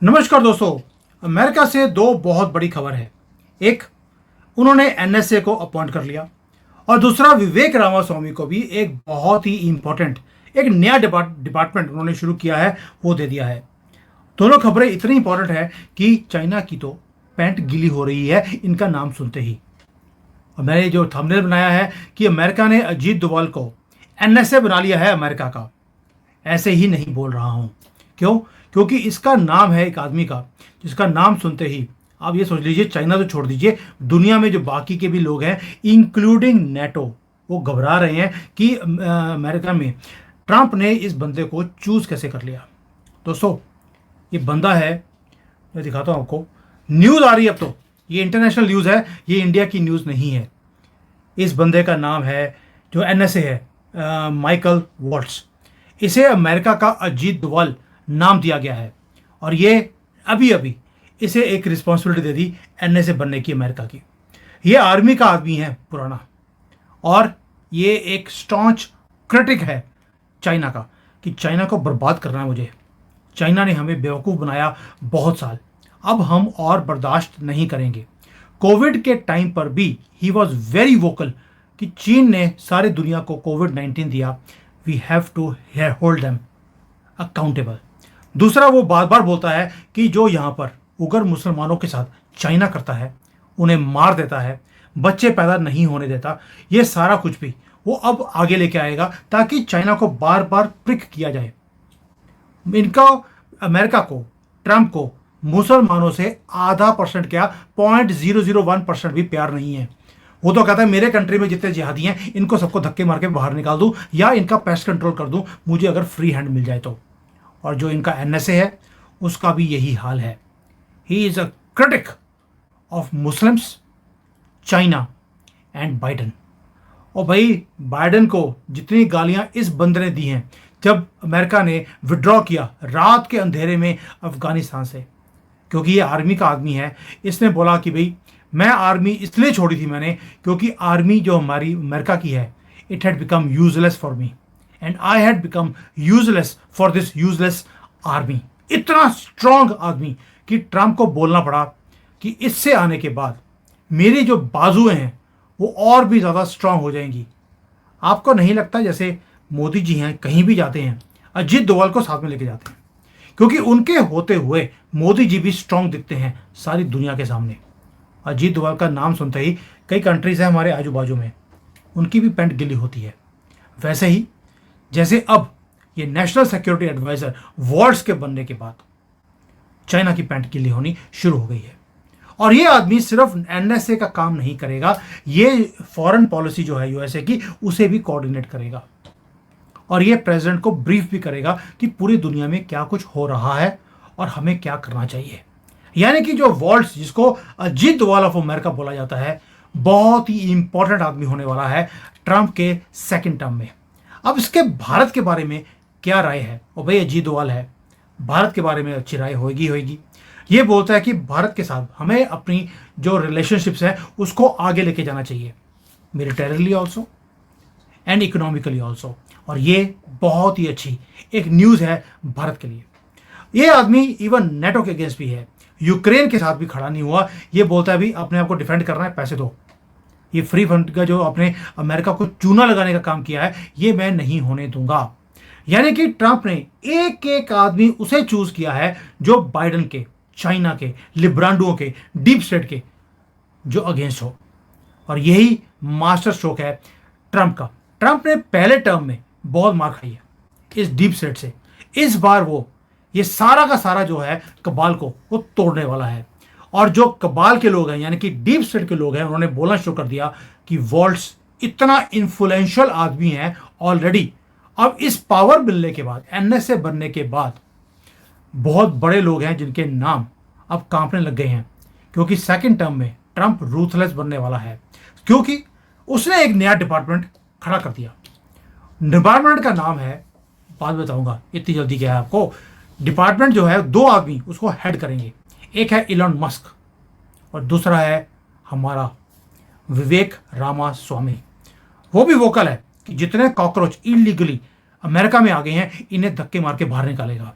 नमस्कार दोस्तों। अमेरिका से दो बहुत बड़ी खबर है। एक, उन्होंने एनएसए को अपॉइंट कर लिया और दूसरा, विवेक रामास्वामी को भी एक बहुत ही इंपॉर्टेंट एक नया डिपार्टमेंट उन्होंने शुरू किया है, वो दे दिया है। दोनों खबरें इतनी इंपॉर्टेंट है कि चाइना की तो पैंट गीली हो रही है इनका नाम सुनते ही। और मैंने जो थंबनेल बनाया है कि अमेरिका ने अजीत डोभाल को एनएसए बना लिया है अमेरिका का, ऐसे ही नहीं बोल रहा हूं। क्यों? क्योंकि इसका नाम है एक आदमी का जिसका नाम सुनते ही आप ये सोच लीजिए, चाइना तो छोड़ दीजिए, दुनिया में जो बाकी के भी लोग हैं इंक्लूडिंग नेटो, वो घबरा रहे हैं कि अमेरिका में ट्रंप ने इस बंदे को चूज कैसे कर लिया। दोस्तों, ये बंदा है, मैं दिखाता हूं आपको, न्यूज़ आ रही है अब तो, ये इंटरनेशनल न्यूज़ है, ये इंडिया की न्यूज़ नहीं है। इस बंदे का नाम है, जो एनएसए है, माइकल वॉल्ट्स। इसे अमेरिका का अजीत डोभाल नाम दिया गया है और ये अभी अभी इसे एक रिस्पॉन्सिबिलिटी दे दी एनएसए बनने की अमेरिका की। ये आर्मी का आदमी है पुराना, और ये एक स्टॉन्च क्रिटिक है चाइना का, कि चाइना को बर्बाद करना है मुझे। चाइना ने हमें बेवकूफ़ बनाया बहुत साल, अब हम और बर्दाश्त नहीं करेंगे। कोविड के टाइम पर भी ही वॉज वेरी वोकल कि चीन ने सारी दुनिया को कोविड-19 दिया, we have to hold them accountable. दूसरा, वो बार बार बोलता है कि जो यहाँ पर उगर मुसलमानों के साथ चाइना करता है, उन्हें मार देता है, बच्चे पैदा नहीं होने देता, ये सारा कुछ भी वो अब आगे लेके आएगा ताकि चाइना को बार बार प्रिक किया जाए। इनका अमेरिका को, ट्रंप को मुसलमानों से आधा परसेंट क्या 0.001% भी प्यार नहीं है। वो तो कहता है मेरे कंट्री में जितने जिहादी हैं इनको सबको धक्के मार के बाहर निकाल दूं या इनका पेस्ट कंट्रोल कर दूं, मुझे अगर फ्री हैंड मिल जाए तो। और जो इनका एनएसए है उसका भी यही हाल है। He is a critic of Muslims, China and Biden. और भाई, बाइडन को जितनी गालियां इस बंदे ने दी हैं जब अमेरिका ने विड्रॉ किया रात के अंधेरे में अफगानिस्तान से, क्योंकि ये आर्मी का आदमी है, इसने बोला कि भाई मैं आर्मी इसलिए छोड़ी थी मैंने क्योंकि आर्मी जो हमारी अमेरिका की है, it had become useless for me and I had become useless for this useless army. इतना स्ट्रांग आदमी कि ट्रंप को बोलना पड़ा कि इससे आने के बाद मेरी जो बाजुएं हैं वो और भी ज़्यादा स्ट्रांग हो जाएंगी। आपको नहीं लगता जैसे मोदी जी हैं, कहीं भी जाते हैं अजीत डोभाल को साथ में लेके जाते हैं, क्योंकि उनके होते हुए मोदी जी भी स्ट्रांग दिखते हैं सारी दुनिया के सामने। अजीत डोभाल का नाम सुनते ही कई कंट्रीज हैं हमारे आजू बाजू में, उनकी भी पैंट गिली होती है। वैसे ही जैसे अब ये नेशनल सिक्योरिटी एडवाइजर वॉल्ट्स के बनने के बाद चाइना की पैंट गिली होनी शुरू हो गई है। और ये आदमी सिर्फ एनएसए का काम नहीं करेगा, ये फॉरेन पॉलिसी जो है यूएसए की, उसे भी कोऑर्डिनेट करेगा और ये प्रेसिडेंट को ब्रीफ भी करेगा कि पूरी दुनिया में क्या कुछ हो रहा है और हमें क्या करना चाहिए। यानी कि जो वॉल्ट्स, जिसको अजीत डोभाल ऑफ अमेरिका बोला जाता है, बहुत ही इंपॉर्टेंट आदमी होने वाला है ट्रंप के सेकंड टर्म में। अब इसके भारत के बारे में क्या राय है? और भाई, अजीत डोभाल है, भारत के बारे में अच्छी राय होगी। ये बोलता है कि भारत के साथ हमें अपनी जो रिलेशनशिप्स है उसको आगे लेके जाना चाहिए, militarily also and economically also. और ये बहुत ही अच्छी एक न्यूज़ है भारत के लिए। ये आदमी इवन नेटो के अगेंस्ट भी है, यूक्रेन के साथ भी खड़ा नहीं हुआ। ये बोलता है भी अपने आप को डिफेंड करना है, पैसे दो। ये फ्री फंड का जो अपने अमेरिका को चूना लगाने का काम किया है, ये मैं नहीं होने दूंगा। यानी कि ट्रंप ने एक एक आदमी उसे चूज किया है जो बाइडन के, चाइना के, लिब्रांडुओं के, डीप स्टेट के जो अगेंस्ट हो। और यही मास्टर स्ट्रोक है ट्रंप का। ट्रंप ने पहले टर्म में बहुत मार खाई है इस डीप स्टेट से। इस बार वो ये सारा का सारा जो है कबाल को वो तोड़ने वाला है। और जो कबाल के लोग हैं, यानी कि डीप स्टेट के लोग हैं, उन्होंने बोलना शुरू कर दिया कि वॉल्ट्स इतना इन्फ्लुएंशियल आदमी है ऑलरेडी। अब इस पावर मिलने के बाद, एनएसए बनने के बाद, बहुत बड़े लोग हैं जिनके नाम अब कांपने लग गए हैं, क्योंकि सेकंड टर्म में ट्रंप रूथलेस बनने वाला है, क्योंकि उसने एक नया डिपार्टमेंट खड़ा कर दिया। डिपार्टमेंट का नाम है, बाद बताऊंगा, इतनी जल्दी क्या है आपको। डिपार्टमेंट जो है, दो आदमी उसको हेड करेंगे। एक है इलॉन मस्क और दूसरा है हमारा विवेक रामास्वामी। वो भी वोकल है कि जितने कॉकरोच इलीगली अमेरिका में आ गए हैं इन्हें धक्के मार के बाहर निकालेगा।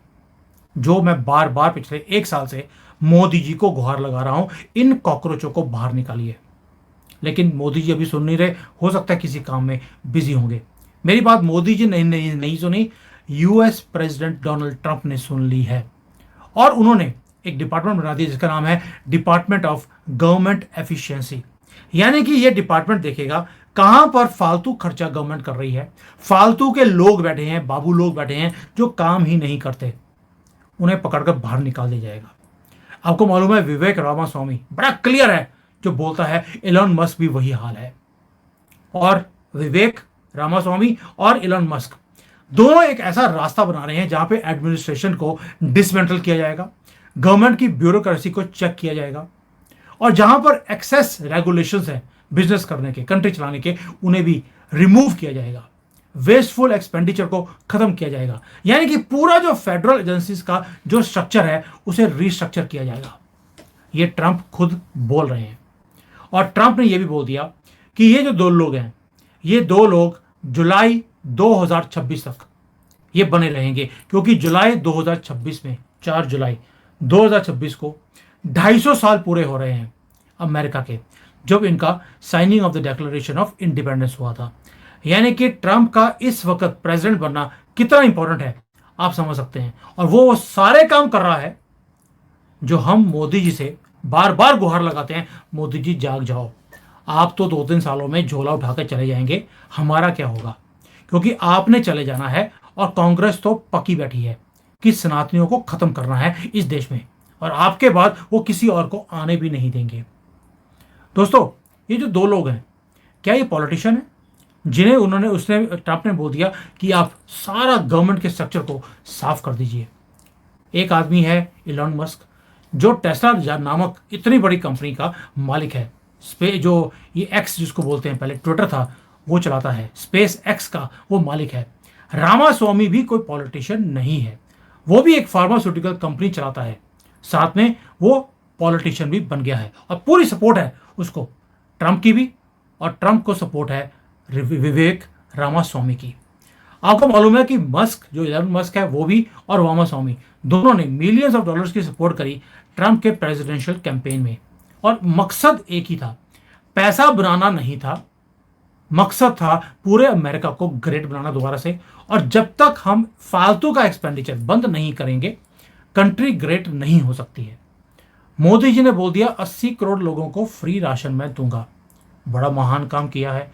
जो मैं बार बार पिछले 1 साल से मोदी जी को गुहार लगा रहा हूं, इन कॉकरोचों को बाहर निकालिए। लेकिन मोदी जी अभी सुन नहीं रहे, हो सकता है किसी काम में बिजी होंगे। मेरी बात मोदी जी नहीं सुनी, यूएस प्रेसिडेंट डोनाल्ड ट्रंप ने सुन ली है और उन्होंने एक डिपार्टमेंट बना दिया जिसका नाम है डिपार्टमेंट ऑफ गवर्नमेंट एफिशिएंसी। यानी कि यह डिपार्टमेंट देखेगा कहां पर फालतू खर्चा गवर्नमेंट कर रही है, फालतू के लोग बैठे हैं, बाबू लोग बैठे हैं जो काम ही नहीं करते, उन्हें पकड़कर बाहर निकाल दिया जाएगा। आपको मालूम है विवेक रामास्वामी बड़ा क्लियर है, जो बोलता है एलन मस्क भी वही हाल है। और विवेक रामास्वामी और एलन मस्क दोनों एक ऐसा रास्ता बना रहे हैं जहां पे एडमिनिस्ट्रेशन को डिसमेंटल किया जाएगा, गवर्नमेंट की ब्यूरोक्रेसी को चेक किया जाएगा और जहां पर एक्सेस रेगुलेशंस है बिजनेस करने के, कंट्री चलाने के, उन्हें भी रिमूव किया जाएगा। वेस्टफुल एक्सपेंडिचर को खत्म किया जाएगा। यानी कि पूरा जो फेडरल एजेंसीज का जो स्ट्रक्चर है उसे रिस्ट्रक्चर किया जाएगा। ये ट्रंप खुद बोल रहे हैं और ट्रंप ने यह भी बोल दिया कि ये जो 2 लोग हैं, ये 2 लोग जुलाई 2026 तक ये बने रहेंगे, क्योंकि जुलाई 2026 में 4 जुलाई 2026 को 250 साल पूरे हो रहे हैं अमेरिका के, जब इनका signing off the declaration of independence हुआ था। यानी कि ट्रंप का इस वक्त प्रेसिडेंट बनना कितना इंपॉर्टेंट है आप समझ सकते हैं। और वो सारे काम कर रहा है जो हम मोदी जी से बार बार गुहार लगाते हैं, मोदी जी जाग जाओ, आप तो 2-3 सालों में झोला उठाकर चले जाएंगे, हमारा क्या होगा? क्योंकि आपने चले जाना है और कांग्रेस तो पकी बैठी है कि सनातनियों को खत्म करना है इस देश में, और आपके बाद वो किसी और को आने भी नहीं देंगे। दोस्तों, ये जो 2 लोग हैं, क्या ये पॉलिटिशियन है जिन्हें उसने ट्रंप ने बोल दिया कि आप सारा गवर्नमेंट के स्ट्रक्चर को साफ कर दीजिए? एक आदमी है इलॉन मस्क, जो टेस्ला नामक इतनी बड़ी कंपनी का मालिक है। जो ये एक्स जिसको बोलते हैं, पहले ट्विटर था, वो चलाता है, स्पेस एक्स का वो मालिक है। रामास्वामी भी कोई पॉलिटिशियन नहीं है, वो भी एक फार्मास्यूटिकल कंपनी चलाता है, साथ में वो पॉलिटिशियन भी बन गया है और पूरी सपोर्ट है उसको, ट्रंप की भी, और ट्रंप को सपोर्ट है विवेक रामास्वामी की। आपको मालूम है कि मस्क, जो इलॉन मस्क है, वो भी और रामास्वामी दोनों ने मिलियंस ऑफ डॉलर्स की सपोर्ट करी ट्रंप के प्रेसिडेंशियल कैंपेन में, और मकसद एक ही था, पैसा बनाना नहीं था, मकसद था पूरे अमेरिका को ग्रेट बनाना दोबारा से। और जब तक हम फालतू का एक्सपेंडिचर बंद नहीं करेंगे, कंट्री ग्रेट नहीं हो सकती है। मोदी जी ने बोल दिया 80 करोड़ लोगों को फ्री राशन मैं दूंगा, बड़ा महान काम किया है।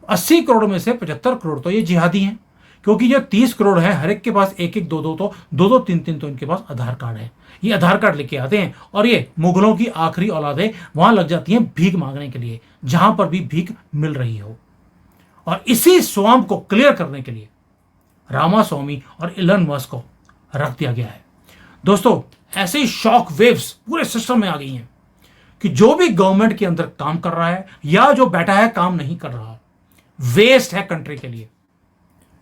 80 करोड़ में से 75 करोड़ तो ये जिहादी हैं, क्योंकि जो 30 करोड़ है हर एक के पास एक एक, दो, 3 तो इनके पास आधार कार्ड है। ये आधार कार्ड लेके आते हैं और ये मुगलों की आखिरी औलादें वहां लग जाती हैं भीख मांगने के लिए, जहां पर भी भीख मिल रही हो। और इसी स्वाम्प को क्लियर करने के लिए रामास्वामी और इलन मस्क को रख दिया गया है। दोस्तों, ऐसे शॉक वेव्स पूरे सिस्टम में आ गई हैं कि जो भी गवर्नमेंट के अंदर काम कर रहा है या जो बैठा है काम नहीं कर रहा, वेस्ट है कंट्री के लिए,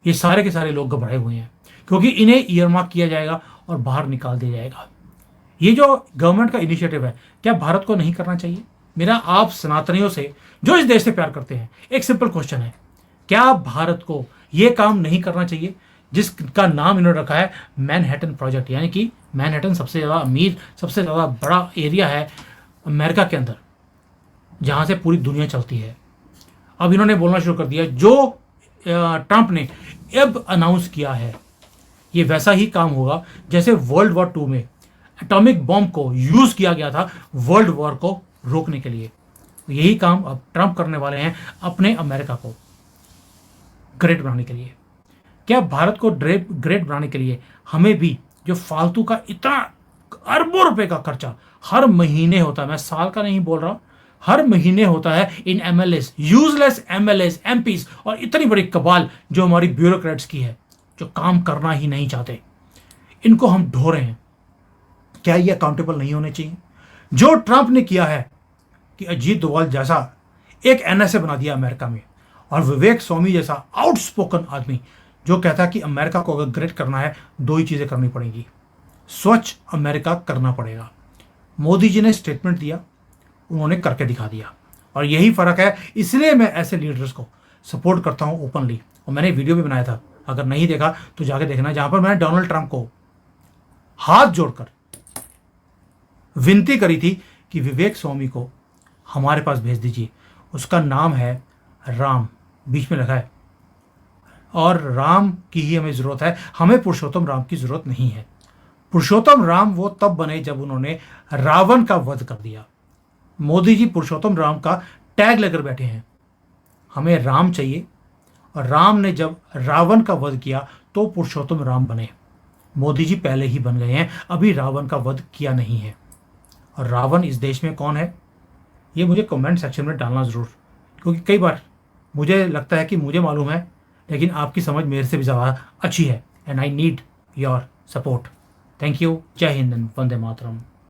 ये सारे के सारे लोग घबराए हुए हैं, क्योंकि इन्हें ईयरमार्क किया जाएगा और बाहर निकाल दिया जाएगा। ये जो गवर्नमेंट का इनिशिएटिव है, क्या भारत को नहीं करना चाहिए? मेरा आप सनातनियों से, जो इस देश से प्यार करते हैं, एक सिंपल क्वेश्चन है, क्या भारत को यह काम नहीं करना चाहिए जिसका नाम इन्होंने रखा है मैनहट्टन प्रोजेक्ट? यानी कि मैनहट्टन सबसे ज़्यादा अमीर, सबसे ज़्यादा बड़ा एरिया है अमेरिका के अंदर, जहाँ से पूरी दुनिया चलती है। अब इन्होंने बोलना शुरू कर दिया, जो ट्रंप ने अब अनाउंस किया है, ये वैसा ही काम होगा जैसे वर्ल्ड वॉर 2 में एटॉमिक बॉम्ब को यूज़ किया गया था वर्ल्ड वॉर को रोकने के लिए। यही काम अब ट्रंप करने वाले हैं अपने अमेरिका को ग्रेट बनाने के लिए। क्या भारत को ग्रेट बनाने के लिए हमें भी जो फालतू का इतना अरबों रुपए का खर्चा हर महीने होता है, मैं साल का नहीं बोल रहा, हर महीने होता है इन एमएलएस, यूजलेस एमएलएस, एमपीज, और इतनी बड़ी कबाल जो हमारी ब्यूरोक्रेट्स की है, जो काम करना ही नहीं चाहते, इनको हम ढो रहे हैं। क्या ये अकाउंटेबल नहीं होने चाहिए? जो ट्रंप ने किया है कि अजीत डोभाल जैसा एक एनएसए बना दिया अमेरिका में, और विवेक स्वामी जैसा आउटस्पोकन आदमी जो कहता है कि अमेरिका को अगर ग्रेट करना है 2 ही चीजें करनी पड़ेंगी, स्वच्छ अमेरिका करना पड़ेगा। मोदी जी ने स्टेटमेंट दिया, उन्होंने करके दिखा दिया, और यही फर्क है। इसलिए मैं ऐसे लीडर्स को सपोर्ट करता हूं ओपनली, और मैंने वीडियो भी बनाया था, अगर नहीं देखा तो जाके देखना, जहां पर मैंने डोनाल्ड ट्रंप को हाथ जोड़कर विनती करी थी कि विवेक स्वामी को हमारे पास भेज दीजिए। उसका नाम है राम, बीच में लिखा है, और राम की ही हमें ज़रूरत है, हमें पुरुषोत्तम राम की ज़रूरत नहीं है। पुरुषोत्तम राम वो तब बने जब उन्होंने रावण का वध कर दिया। मोदी जी पुरुषोत्तम राम का टैग लेकर बैठे हैं। हमें राम चाहिए, और राम ने जब रावण का वध किया तो पुरुषोत्तम राम बने। मोदी जी पहले ही बन गए हैं, अभी रावण का वध किया नहीं है। और रावण इस देश में कौन है, ये मुझे कमेंट सेक्शन में डालना ज़रूर, क्योंकि कई बार मुझे लगता है कि मुझे मालूम है, लेकिन आपकी समझ मेरे से भी ज़्यादा अच्छी है। And I need your support. Thank you. जय हिंद एंड वंदे मातरम।